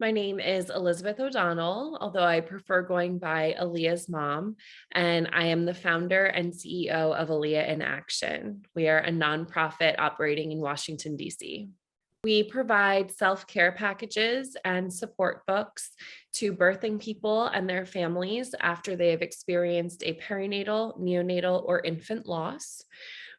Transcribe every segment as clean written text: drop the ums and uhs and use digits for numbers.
My name is Elizabeth O'Donnell, although I prefer going by Aaliyah's mom, and I am the founder and CEO of Aaliyah in Action. We are a nonprofit operating in Washington, D.C. We provide self-care packages and support books to birthing people and their families after they have experienced a perinatal, neonatal, or infant loss.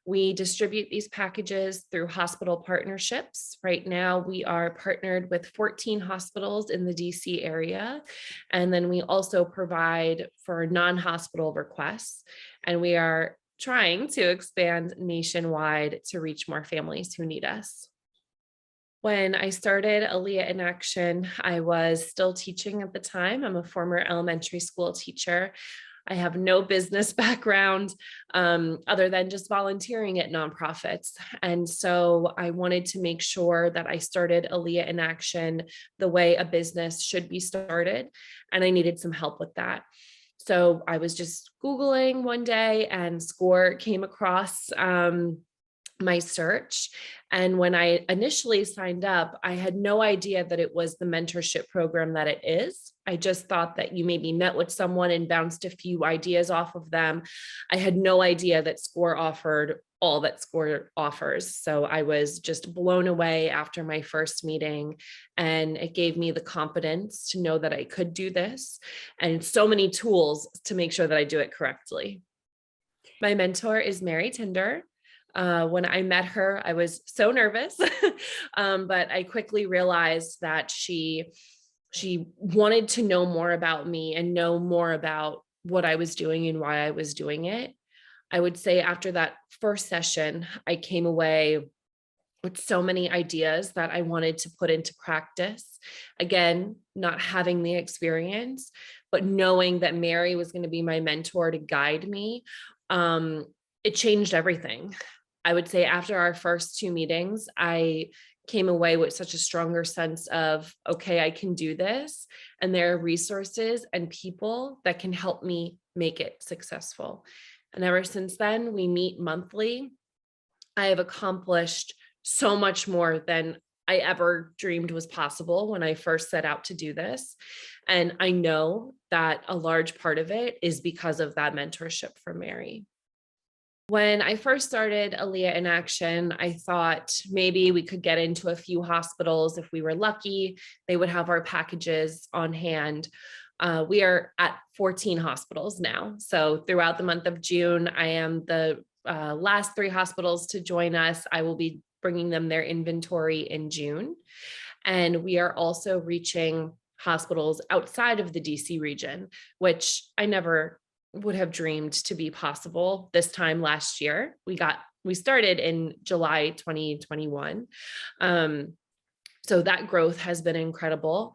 We distribute these packages through hospital partnerships. Right now, we are partnered with 14 hospitals in the DC area. And then we also provide for non-hospital requests. And we are trying to expand nationwide to reach more families who need us. When I started Aaliyah in Action, I was still teaching at the time. I'm a former elementary school teacher. I have no business background other than just volunteering at nonprofits. And so I wanted to make sure that I started Aaliyah in Action the way a business should be started. And I needed some help with that. So I was just Googling one day and SCORE came across my search. And when I initially signed up, I had no idea that it was the mentorship program that it is. I just thought that you maybe met with someone and bounced a few ideas off of them. I had no idea that SCORE offered all that SCORE offers. So I was just blown away after my first meeting, and it gave me the confidence to know that I could do this and so many tools to make sure that I do it correctly. My mentor is Mary Tinder. When I met her, I was so nervous, but I quickly realized that she wanted to know more about me and know more about what I was doing and why I was doing it. I would say after that first session, I came away with so many ideas that I wanted to put into practice. Again, not having the experience, but knowing that Mary was going to be my mentor to guide me, it changed everything. I would say after our first two meetings, I came away with such a stronger sense of, okay, I can do this. And there are resources and people that can help me make it successful. And ever since then, we meet monthly. I have accomplished so much more than I ever dreamed was possible when I first set out to do this. And I know that a large part of it is because of that mentorship from Mary. When I first started Aaliyah in Action, I thought maybe we could get into a few hospitals. If we were lucky, they would have our packages on hand. We are at 14 hospitals now. So throughout the month of June, I am the last 3 hospitals to join us. I will be bringing them their inventory in June. And we are also reaching hospitals outside of the DC region, which I never would have dreamed to be possible this time last year. We started in July 2021. So that growth has been incredible.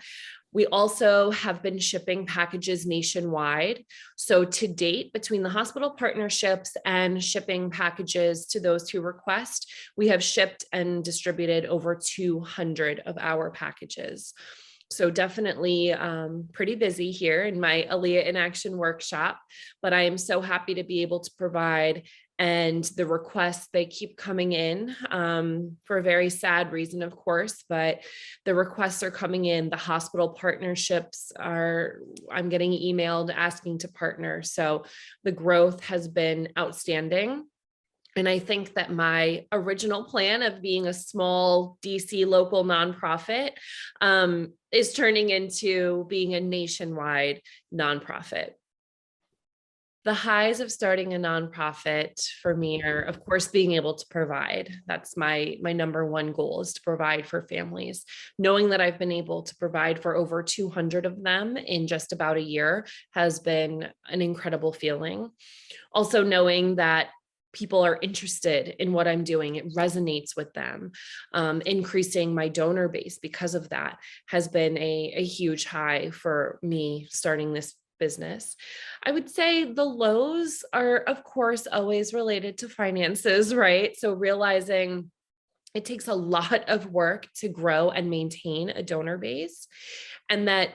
We also have been shipping packages nationwide. So to date, between the hospital partnerships and shipping packages to those who request, we have shipped and distributed over 200 of our packages. So definitely pretty busy here in my Aaliyah in Action workshop, but I am so happy to be able to provide. And the requests, they keep coming in for a very sad reason, of course, but the requests are coming in. The hospital partnerships I'm getting emailed asking to partner. So the growth has been outstanding. And I think that my original plan of being a small DC local nonprofit is turning into being a nationwide nonprofit. The highs of starting a nonprofit for me are, of course, being able to provide. That's my number one goal, is to provide for families. Knowing that I've been able to provide for over 200 of them in just about a year has been an incredible feeling. Also knowing that people are interested in what I'm doing, it resonates with them. Increasing my donor base because of that has been a huge high for me starting this business. I would say the lows are, of course, always related to finances, right? So realizing it takes a lot of work to grow and maintain a donor base, and that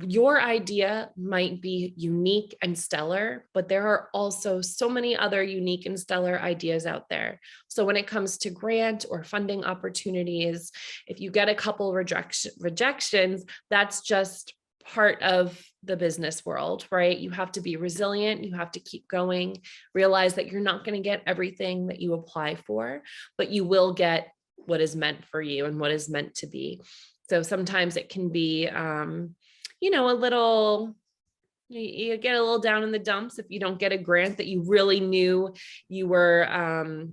your idea might be unique and stellar, but there are also so many other unique and stellar ideas out there. So when it comes to grant or funding opportunities, if you get a couple rejections, that's just part of the business world, right? You have to be resilient. You have to keep going, realize that you're not going to get everything that you apply for, but you will get what is meant for you and what is meant to be. So sometimes it can be, a little, you get a little down in the dumps if you don't get a grant that you really knew you were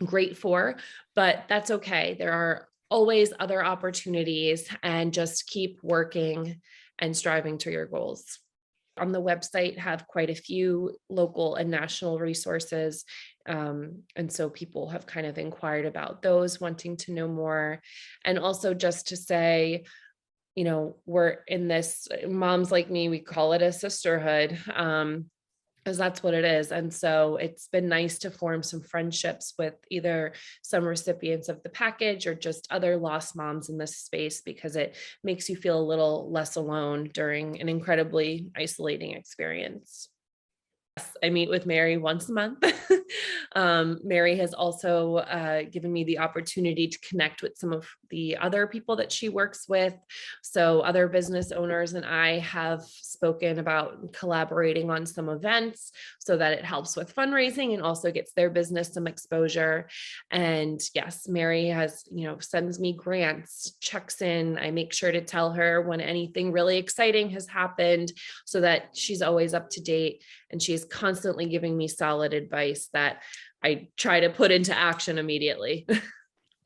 great for, but that's okay. There are always other opportunities, and just keep working and striving to your goals. On the website have quite a few local and national resources. And so people have kind of inquired about those, wanting to know more. And also just to say, we're in this, moms like me, we call it a sisterhood, because that's what it is. And so it's been nice to form some friendships with either some recipients of the package or just other lost moms in this space, because it makes you feel a little less alone during an incredibly isolating experience. I meet with Mary once a month. Mary has also given me the opportunity to connect with some of the other people that she works with. So other business owners and I have spoken about collaborating on some events so that it helps with fundraising and also gets their business some exposure. And yes, Mary has, sends me grants, checks in. I make sure to tell her when anything really exciting has happened so that she's always up to date. And she's constantly giving me solid advice that I try to put into action immediately.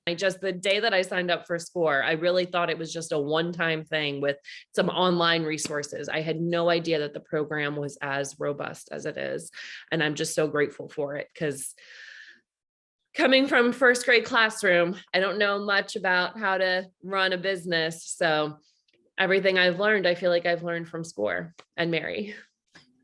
The day that I signed up for SCORE, I really thought it was just a one-time thing with some online resources. I had no idea that the program was as robust as it is. And I'm just so grateful for it, because coming from first grade classroom, I don't know much about how to run a business. So everything I've learned, I feel like I've learned from SCORE and Mary.